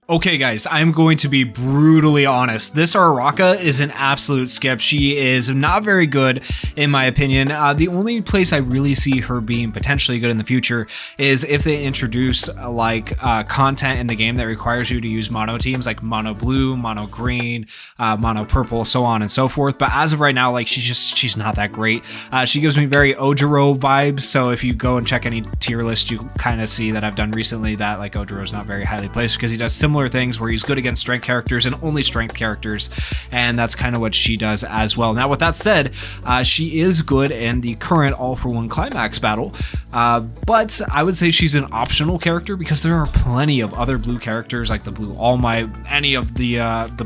Okay guys, I'm going to be brutally honest. This Araka is an absolute skip. She is not very good in my opinion. The only place I really see her being potentially good in the future is if they introduce content in the game that requires you to use mono teams like mono blue, mono green, mono purple, so on and so forth. But as of right now, like she's not that great. She gives me very Ojiro vibes. So if you go and check any tier list, you kind of see that I've done recently that like Ojiro is not very highly placed because he does similar things where he's good against strength characters and only strength characters, and that's kind of what she does as well. Now with that said, she is good in the current All For One climax battle, but I would say she's an optional character because there are plenty of other blue characters like the blue All Might, any of the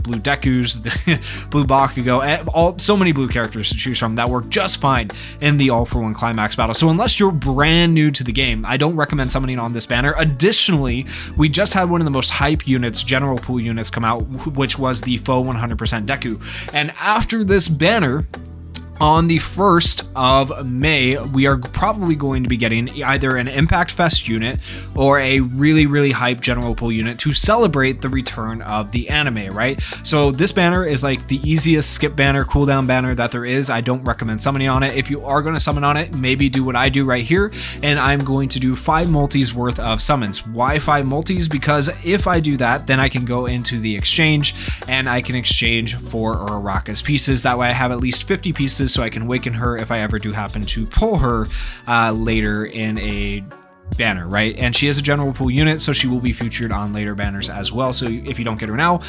blue Dekus, the blue Bakugo, so many blue characters to choose from that work just fine in the All For One climax battle. So unless you're brand new to the game, I don't recommend summoning on this banner. Additionally, we just had one of the most hype units, general pool units, come out, which was the Foe 100% Deku. And after this banner, on the 1st of May, we are probably going to be getting either an Impact Fest unit or a really hype general pool unit to celebrate the return of the anime, right? So this banner is like the easiest skip banner, cooldown banner that there is. I don't recommend summoning on it. If you are going to summon on it, maybe do what I do right here, and I'm going to do 5 multis worth of summons. Why 5 multis? Because if I do that, then I can go into the exchange and I can exchange for Araka's pieces. That way I have at least 50 pieces so I can awaken her if I ever do happen to pull her later in a banner, right? And she is a general pool unit, so she will be featured on later banners as well. So if you don't get her now,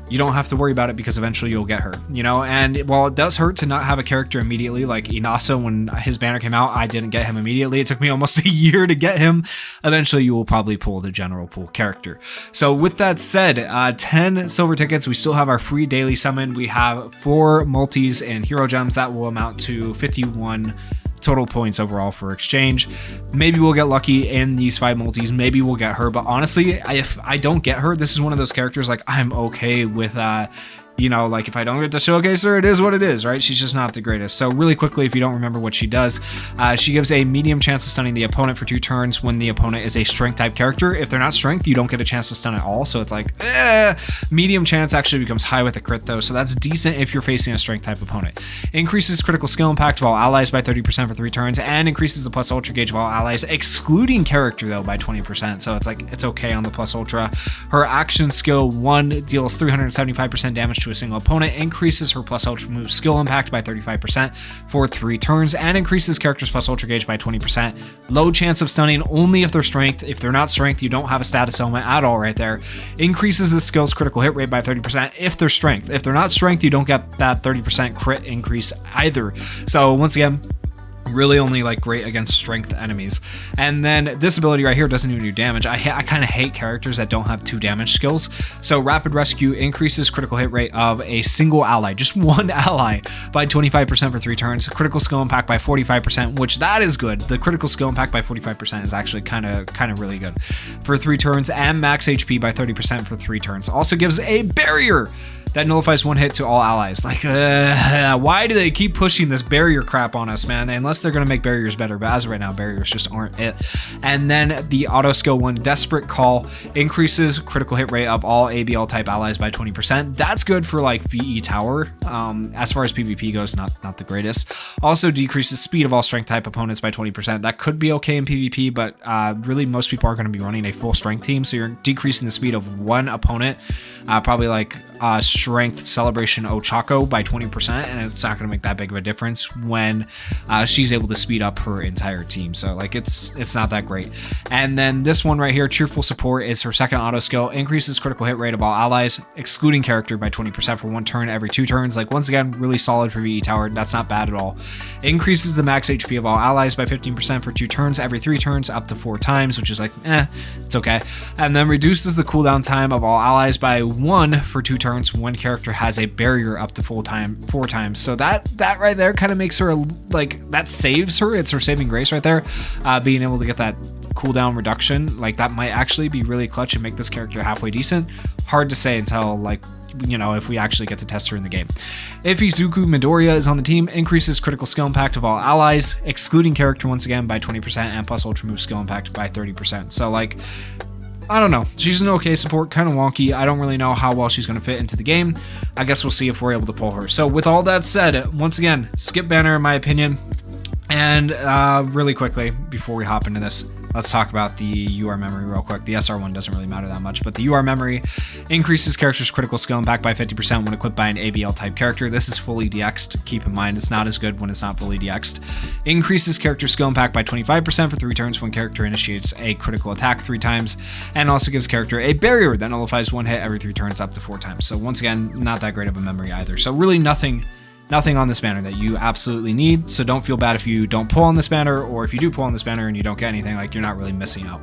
you don't have to worry about it because eventually you'll get her, you know? And while it does hurt to not have a character immediately, like Inasa, when his banner came out, I didn't get him immediately. It took me almost a year to get him. Eventually you will probably pull the general pool character. So with that said, 10 silver tickets. We still have our free daily summon. We have 4 multis and hero gems that will amount to 51 total points overall for exchange. Maybe we'll get lucky in these 5 multis. Maybe we'll get her, but honestly, if I don't get her, this is one of those characters like I'm okay with you know, like if I don't get to showcase her, it is what it is, right? She's just not the greatest. So really quickly, if you don't remember what she does, she gives a medium chance of stunning the opponent for 2 turns when the opponent is a strength type character. If they're not strength, you don't get a chance to stun at all. So it's like, medium chance actually becomes high with a crit though. So that's decent if you're facing a strength type opponent. Increases critical skill impact of all allies by 30% for 3 turns and increases the plus ultra gauge of all allies, excluding character though by 20%. So it's like, it's okay on the plus ultra. Her action skill 1 deals 375% damage to a single opponent, increases her plus ultra move skill impact by 35% for 3 turns, and increases character's plus ultra gauge by 20%. Low chance of stunning only if they're strength. If they're not strength, you don't have a status element at all right there. Increases the skill's critical hit rate by 30% if they're strength. If they're not strength, you don't get that 30% crit increase either. So once again, really only like great against strength enemies. And then this ability right here doesn't even do damage. I kind of hate characters that don't have 2 damage skills. So Rapid Rescue increases critical hit rate of a single ally, just one ally, by 25% for 3 turns. Critical skill impact by 45%, which that is good. The critical skill impact by 45% is actually kind of really good for 3 turns, and max HP by 30% for 3 turns. Also gives a barrier that nullifies 1 hit to all allies. Like, why do they keep pushing this barrier crap on us, man? Unless they're gonna make barriers better, but as of right now, barriers just aren't it. And then the auto skill 1, Desperate Call, increases critical hit rate of all ABL type allies by 20%. That's good for like VE Tower. As far as PvP goes, not the greatest. Also decreases speed of all strength type opponents by 20%. That could be okay in PvP, but really most people are gonna be running a full strength team, so you're decreasing the speed of one opponent, probably like strength Celebration Ochako by 20%, and it's not going to make that big of a difference when she's able to speed up her entire team. So like it's not that great. And then this one right here, Cheerful Support, is her second auto skill, increases critical hit rate of all allies, excluding character, by 20% for 1 turn every 2 turns. Like once again, really solid for VE Tower. That's not bad at all. Increases the max HP of all allies by 15% for 2 turns every 3 turns up to 4 times, which is like, it's okay. And then reduces the cooldown time of all allies by 1 for 2 turns when character has a barrier up to 4 times. So that right there kind of makes her like, that saves her. It's her saving grace right there. Being able to get that cooldown reduction, like that might actually be really clutch and make this character halfway decent. Hard to say until like, you know, if we actually get to test her in the game. If Izuku Midoriya is on the team, increases critical skill impact of all allies, excluding character once again by 20%, and plus ultra move skill impact by 30%. So like, I don't know. She's an okay support, kind of wonky. I don't really know how well she's going to fit into the game. I guess we'll see if we're able to pull her. So with all that said, once again, skip banner in my opinion. And really quickly, before we hop into this, let's talk about the UR memory real quick. The SR one doesn't really matter that much, but the UR memory increases character's critical skill and back by 50% when equipped by an ABL type character. This is fully DX'd. Keep in mind, it's not as good when it's not fully DX'd. Increases character skill and back by 25% for 3 turns when character initiates a critical attack 3 times, and also gives character a barrier that nullifies 1 hit every 3 turns up to 4 times. So once again, not that great of a memory either. So really nothing on this banner that you absolutely need, so don't feel bad if you don't pull on this banner, or if you do pull on this banner and you don't get anything, like you're not really missing out.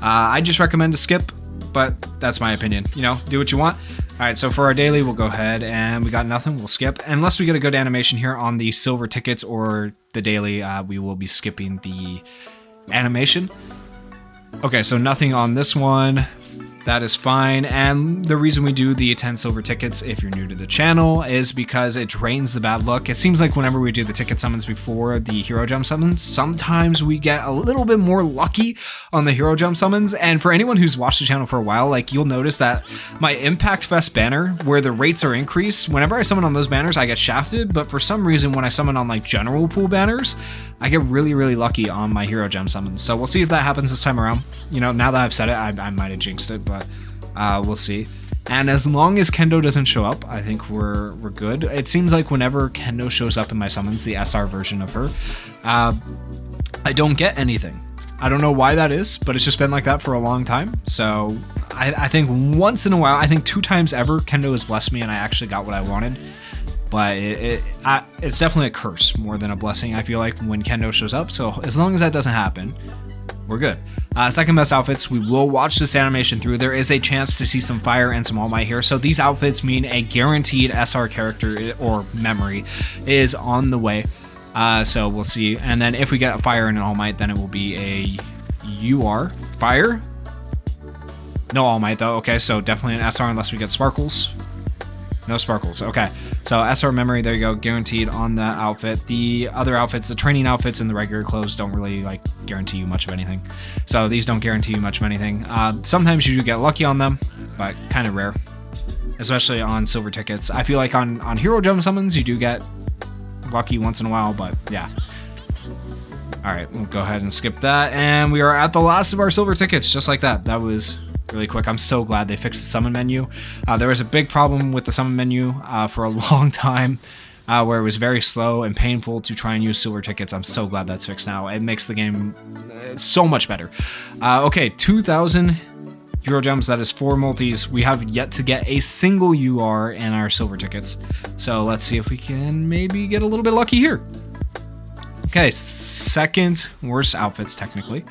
I just recommend to skip, but that's my opinion. You know, do what you want. All right, so for our daily, we'll go ahead and we got nothing, we'll skip. Unless we get a good animation here on the silver tickets or the daily, we will be skipping the animation. Okay, so nothing on this one. That is fine, and the reason we do the 10 silver tickets, if you're new to the channel, is because it drains the bad luck. It seems like whenever we do the ticket summons before the hero gem summons, sometimes we get a little bit more lucky on the hero gem summons, and for anyone who's watched the channel for a while, like you'll notice that my Impact Fest banner, where the rates are increased, whenever I summon on those banners, I get shafted, but for some reason, when I summon on like general pool banners, I get really, really lucky on my hero gem summons. So we'll see if that happens this time around. You know, now that I've said it, I might have jinxed it, but we'll see. And as long as Kendo doesn't show up, I think we're good. It seems like whenever Kendo shows up in my summons, the SR version of her, I don't get anything. I don't know why that is, but it's just been like that for a long time. So I think once in a while, I think 2 times ever, Kendo has blessed me and I actually got what I wanted. But it's definitely a curse more than a blessing, I feel like, when Kendo shows up. So as long as that doesn't happen, we're good. Second best outfits, we will watch this animation through. There is a chance to see some fire and some All Might here. So these outfits mean a guaranteed SR character or memory is on the way. So we'll see. And then if we get a fire and an All Might, then it will be a UR. Fire? No All Might though. Okay, so definitely an SR unless we get sparkles. No sparkles. Okay, so SR memory, there you go, guaranteed on that outfit. The other outfits, the training outfits and the regular clothes don't really like guarantee you much of anything. So these don't guarantee you much of anything. Sometimes you do get lucky on them, but kind of rare, especially on silver tickets. I feel like on hero gem summons, you do get lucky once in a while, but yeah. All right, we'll go ahead and skip that. And we are at the last of our silver tickets, just like that. That was really quick. I'm so glad they fixed the summon menu. There was a big problem with the summon menu for a long time where it was very slow and painful to try and use silver tickets. I'm so glad that's fixed now. It makes the game so much better. Okay, 2,000 Euro gems. That is 4 multis. We have yet to get a single UR in our silver tickets. So let's see if we can maybe get a little bit lucky here. Okay, second worst outfits technically.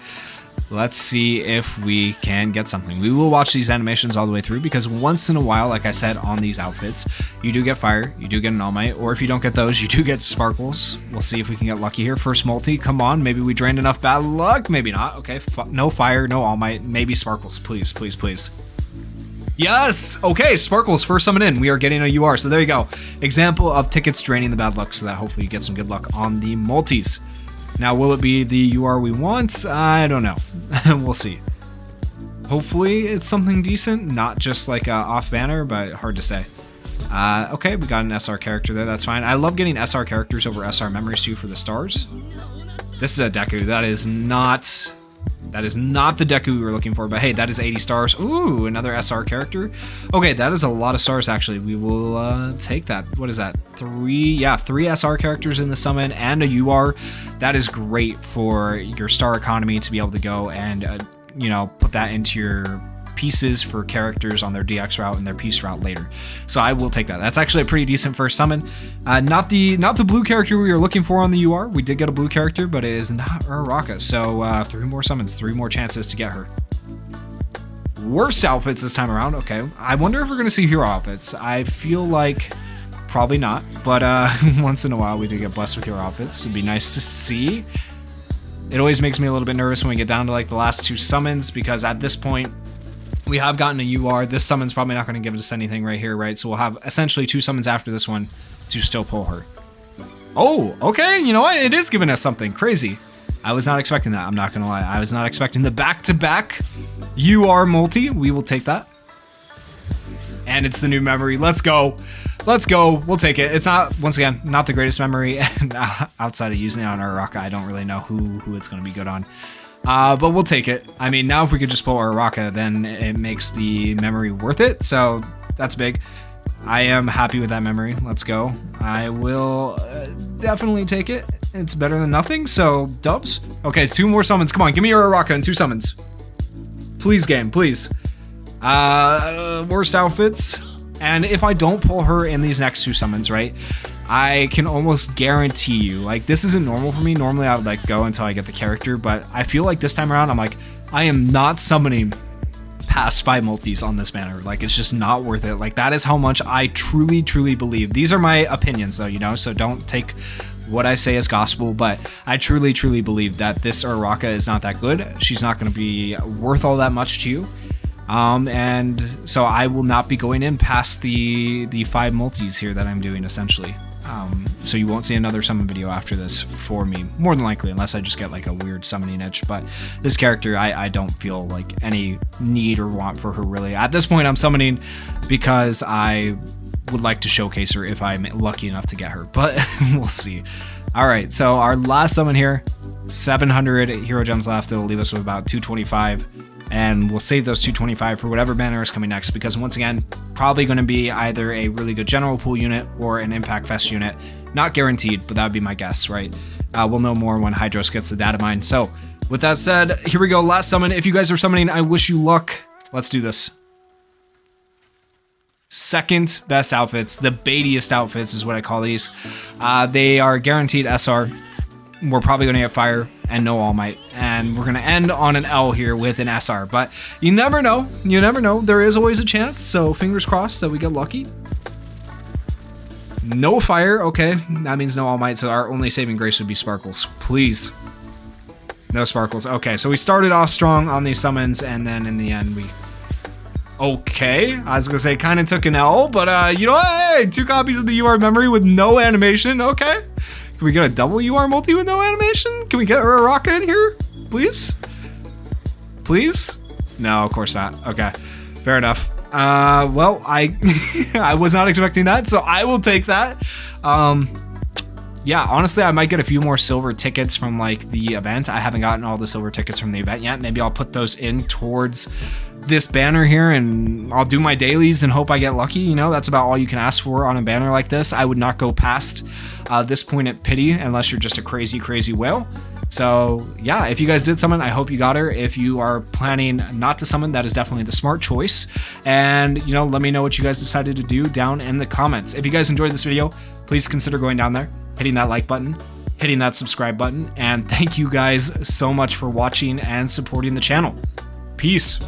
Let's see if we can get something. We will watch these animations all the way through because once in a while, like I said, on these outfits, you do get fire, you do get an All Might, or if you don't get those, you do get sparkles. We'll see if we can get lucky here. First multi, come on, maybe we drained enough bad luck, maybe not. Okay, no fire, no All Might, maybe sparkles, please, please, please. Yes! Okay, sparkles, first summon in. We are getting a UR, so there you go. Example of tickets draining the bad luck so that hopefully you get some good luck on the multis. Now, will it be the UR we want? I don't know. We'll see. Hopefully it's something decent, not just like off banner, but hard to say. Okay, we got an SR character there, that's fine. I love getting SR characters over SR memories too for the stars. This is a Deku, that is not the Deku we were looking for, but hey, that is 80 stars. Ooh, another SR character. Okay, that is a lot of stars actually. We will take that. What is that? 3 SR characters in the summon and a UR. That is great for your star economy to be able to go and you know, put that into your pieces for characters on their DX route and their piece route later. So I will take that. That's actually a pretty decent first summon. Not the blue character we were looking for on the UR. We did get a blue character, but it is not Uraraka. So 3 more summons, 3 more chances to get her. Worst outfits this time around. Okay, I wonder if we're going to see hero outfits. I feel like probably not, but once in a while we do get blessed with hero outfits. It'd be nice to see. It always makes me a little bit nervous when we get down to like the last 2 summons, because at this point we have gotten a UR. This summon's probably not going to give us anything right here, right? So we'll have essentially 2 summons after this one to still pull her. Oh, okay. You know what? It is giving us something crazy. I was not expecting that. I'm not gonna lie. I was not expecting the back-to-back UR multi. We will take that. And it's the new memory. Let's go. Let's go. We'll take it. It's not, once again, not the greatest memory. And outside of using it on Uraraka, I don't really know who it's going to be good on. But we'll take it. I mean, now if we could just pull Uraraka, then it makes the memory worth it. So that's big. I am happy with that memory. Let's go. I will definitely take it. It's better than nothing. So dubs. Okay, 2 more summons. Come on, give me Uraraka and 2 summons. Please, game, please. Worst outfits. And if I don't pull her in these next 2 summons, right, I can almost guarantee you, like, this isn't normal for me. Normally I would like go until I get the character, but I feel like this time around I'm like, I am not summoning past 5 multis on this banner. Like, it's just not worth it. Like, that is how much I truly believe. These are my opinions though, you know, so don't take what I say as gospel, but I truly believe that this Uraraka is not that good. She's not going to be worth all that much to you. And so I will not be going in past the 5 multis here that I'm doing essentially. So you won't see another summon video after this for me, more than likely, unless I just get like a weird summoning itch. But this character, I don't feel like any need or want for her really. At this point, I'm summoning because I would like to showcase her if I'm lucky enough to get her, but we'll see. All right, so our last summon here, 700 hero gems left. It'll leave us with about 225. And we'll save those 225 for whatever banner is coming next, because once again, probably going to be either a really good general pool unit or an Impact Fest unit. Not guaranteed, but that would be my guess, right? We'll know more when Hydros gets the data mine. So with that said, here we go. Last summon. If you guys are summoning, I wish you luck. Let's do this. Second best outfits, the baitiest outfits is what I call these. They are guaranteed SR. We're probably going to get fire and no All Might, and we're going to end on an L here with an SR, but you never know. You never know. There is always a chance, so fingers crossed that we get lucky. No fire. Okay, that means no All Might, so our only saving grace would be Sparkles. Please. No Sparkles. Okay, so we started off strong on these summons, and then in the end we... Okay, I was gonna say kind of took an L, but you know what? Hey, 2 copies of the UR memory with no animation. Okay. Can we get a double UR multi with no animation? Can we get Uraraka in here, please? Please? No, of course not. Okay, fair enough. Well, I I was not expecting that, so I will take that. Yeah, honestly, I might get a few more silver tickets from like the event. I haven't gotten all the silver tickets from the event yet. Maybe I'll put those in towards this banner here, and I'll do my dailies and hope I get lucky. You know, that's about all you can ask for on a banner like this. I would not go past this point at Pity unless you're just a crazy whale. So yeah, if you guys did summon, I hope you got her. If you are planning not to summon, that is definitely the smart choice. And you know, let me know what you guys decided to do down in the comments. If you guys enjoyed this video, please consider going down there, hitting that like button, hitting that subscribe button, and thank you guys so much for watching and supporting the channel. Peace.